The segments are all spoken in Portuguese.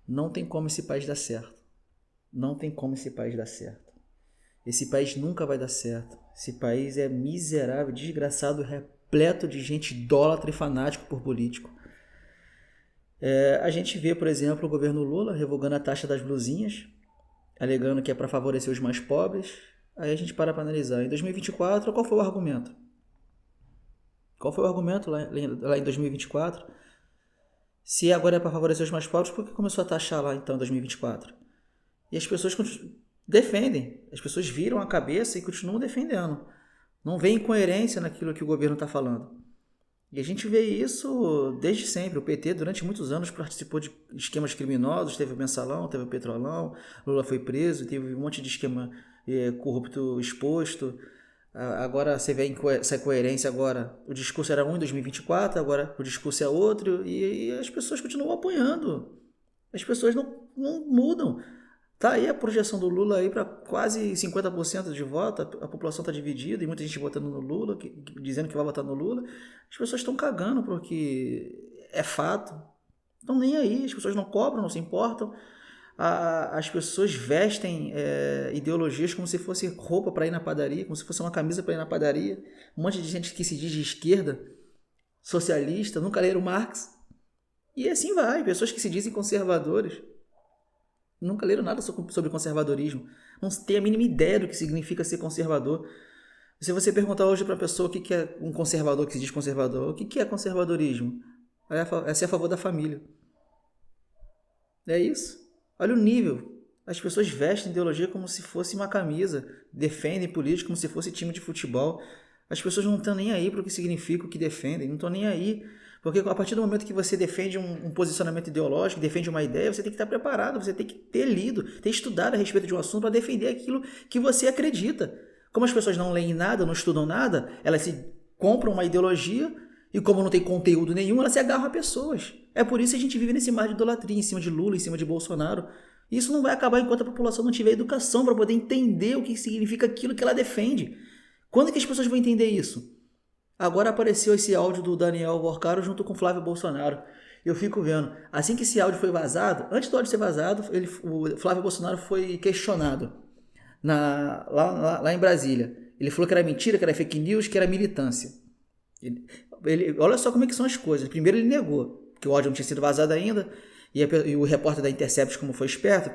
Não tem como esse país dar certo. Não tem como esse país dar certo. Esse país nunca vai dar certo. Esse país é miserável, desgraçado, repleto de gente idólatra e fanático por político. A gente vê, por exemplo, o governo Lula revogando a taxa das blusinhas, alegando que é para favorecer os mais pobres. Aí a gente para analisar. Em 2024, qual foi o argumento? Qual foi o argumento lá em 2024? Se agora é para favorecer os mais pobres, por que começou a taxar lá então em 2024? E as pessoas defendem, as pessoas viram a cabeça e continuam defendendo. Não vê incoerência naquilo que o governo está falando. E a gente vê isso desde sempre. O PT, durante muitos anos, participou de esquemas criminosos. Teve o Mensalão, teve o Petrolão, Lula foi preso, teve um monte de esquema corrupto exposto. Agora você vê essa coerência agora. O discurso era um em 2024, agora o discurso é outro. E as pessoas continuam apoiando. As pessoas não mudam. Tá aí a projeção do Lula aí para quase 50% de voto, a população está dividida e muita gente votando no Lula, dizendo que vai votar no Lula. As pessoas estão cagando porque é fato, estão nem aí, as pessoas não cobram, não se importam. As pessoas vestem ideologias como se fosse roupa para ir na padaria, como se fosse uma camisa para ir na padaria. Um monte de gente que se diz de esquerda, socialista, nunca leram Marx. E assim vai, pessoas que se dizem conservadores. Nunca leram nada sobre conservadorismo. Não tem a mínima ideia do que significa ser conservador. Se você perguntar hoje para a pessoa o que é um conservador que se diz conservador, o que é conservadorismo? É ser a favor da família. É isso. Olha o nível. As pessoas vestem ideologia como se fosse uma camisa, defendem política como se fosse time de futebol. As pessoas não estão nem aí para o que significa o que defendem, não estão nem aí. Porque a partir do momento que você defende um posicionamento ideológico, defende uma ideia, você tem que estar preparado, você tem que ter lido, ter estudado a respeito de um assunto para defender aquilo que você acredita. Como as pessoas não leem nada, não estudam nada, elas se compram uma ideologia e como não tem conteúdo nenhum, elas se agarram a pessoas. É por isso que a gente vive nesse mar de idolatria, em cima de Lula, em cima de Bolsonaro. Isso não vai acabar enquanto a população não tiver educação para poder entender o que significa aquilo que ela defende. Quando que as pessoas vão entender isso? Agora apareceu esse áudio do Daniel Vorcaro junto com o Flávio Bolsonaro. Eu fico vendo. Assim que esse áudio foi vazado, antes do áudio ser vazado, o Flávio Bolsonaro foi questionado lá em Brasília. Ele falou que era mentira, que era fake news, que era militância. Olha só como é que são as coisas. Primeiro ele negou, que o áudio não tinha sido vazado ainda, e o repórter da Intercept, como foi esperto,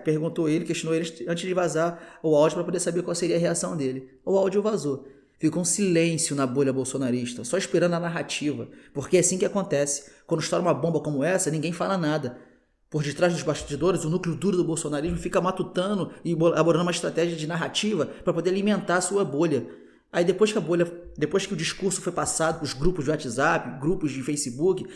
questionou ele antes de vazar o áudio para poder saber qual seria a reação dele. O áudio vazou. Ficou um silêncio na bolha bolsonarista, só esperando a narrativa, porque é assim que acontece. Quando estoura uma bomba como essa, ninguém fala nada. Por detrás dos bastidores, o núcleo duro do bolsonarismo fica matutando e elaborando uma estratégia de narrativa para poder alimentar a sua bolha. Aí depois que o discurso foi passado, os grupos de WhatsApp, grupos de Facebook,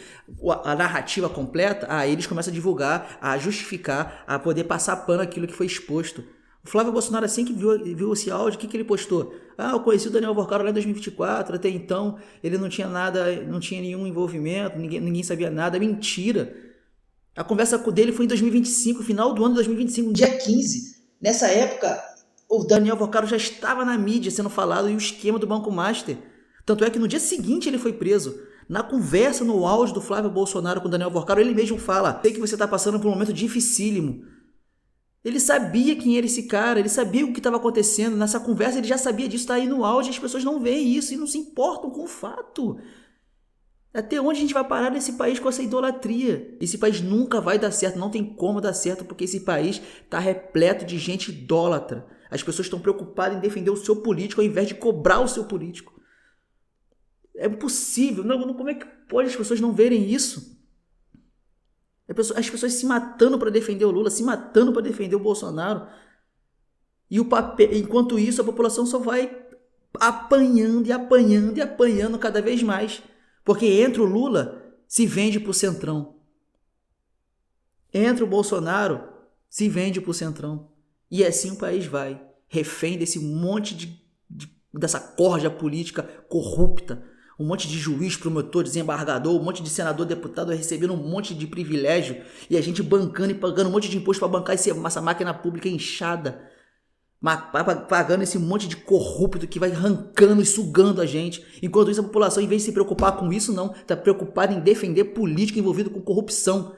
a narrativa completa, aí eles começam a divulgar, a justificar, a poder passar pano aquilo que foi exposto. O Flávio Bolsonaro, assim que viu esse áudio, o que ele postou? Eu conheci o Daniel Vorcaro lá em 2024, até então ele não tinha nada, não tinha nenhum envolvimento, ninguém sabia nada. Mentira! A conversa dele foi em 2025, final do ano de 2025, no dia 15. Nessa época, o Daniel Vorcaro já estava na mídia sendo falado e o esquema do Banco Master. Tanto é que no dia seguinte ele foi preso. Na conversa, no áudio do Flávio Bolsonaro com o Daniel Vorcaro, ele mesmo fala: sei que você está passando por um momento dificílimo. Ele sabia quem era esse cara, ele sabia o que estava acontecendo. Nessa conversa ele já sabia disso, está aí no áudio, as pessoas não veem isso e não se importam com o fato. Até onde a gente vai parar nesse país com essa idolatria? Esse país nunca vai dar certo, não tem como dar certo, porque esse país está repleto de gente idólatra. As pessoas estão preocupadas em defender o seu político ao invés de cobrar o seu político. É impossível. Como é que pode as pessoas não verem isso? As pessoas se matando para defender o Lula, se matando para defender o Bolsonaro. E enquanto isso, a população só vai apanhando e apanhando e apanhando cada vez mais. Porque entra o Lula, se vende pro Centrão. Entra o Bolsonaro, se vende pro Centrão. E assim o país vai, refém desse monte dessa corja política corrupta. Um monte de juiz, promotor, desembargador, um monte de senador, deputado recebendo um monte de privilégio e a gente bancando e pagando um monte de imposto para bancar essa máquina pública inchada, pagando esse monte de corrupto que vai arrancando e sugando a gente. Enquanto isso, a população, em vez de se preocupar com isso, não, está preocupada em defender político envolvido com corrupção.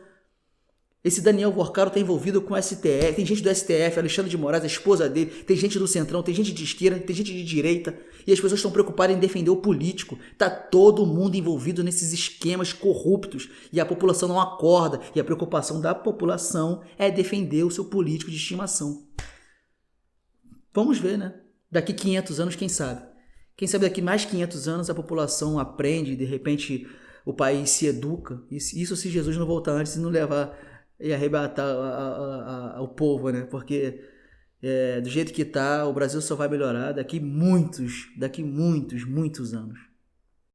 Esse Daniel Worcaro está envolvido com o STF, tem gente do STF, Alexandre de Moraes, a esposa dele, tem gente do Centrão, tem gente de esquerda, tem gente de direita, e as pessoas estão preocupadas em defender o político. Tá todo mundo envolvido nesses esquemas corruptos e a população não acorda, e a preocupação da população é defender o seu político de estimação. Vamos ver, né? Daqui 500 anos, quem sabe? Quem sabe daqui mais 500 anos a população aprende, de repente o país se educa. Isso se Jesus não voltar antes e não levar e arrebatar o povo, né? Porque do jeito que tá, o Brasil só vai melhorar daqui muitos anos.